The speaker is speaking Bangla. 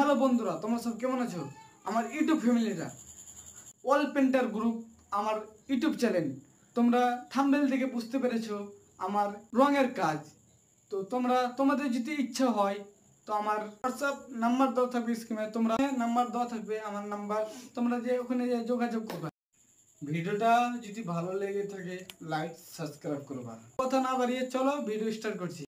হ্যালো বন্ধুরা, তোমরা সব কেমন আছো? আমার ইউটিউব ফ্যামিলিরা, ওয়াল পেন্টার গ্রুপ আমার ইউটিউব চ্যানেল। তোমরা থাম্বনেল দেখে বুঝতে পেরেছো আমার রঙের কাজ। তো তোমাদের যদি ইচ্ছা হয় তো আমার হোয়াটসঅ্যাপ নাম্বার দেওয়া থাকবে স্ক্রিনে, তোমরা নাম্বার দেওয়া থাকবে আমার নাম্বার, তোমরা যে ওখানে যোগাযোগ করবে। ভিডিওটা যদি ভালো লেগে থাকে লাইক সাবস্ক্রাইব করবা। কথা না বাড়িয়ে চলো ভিডিও স্টার্ট করছি।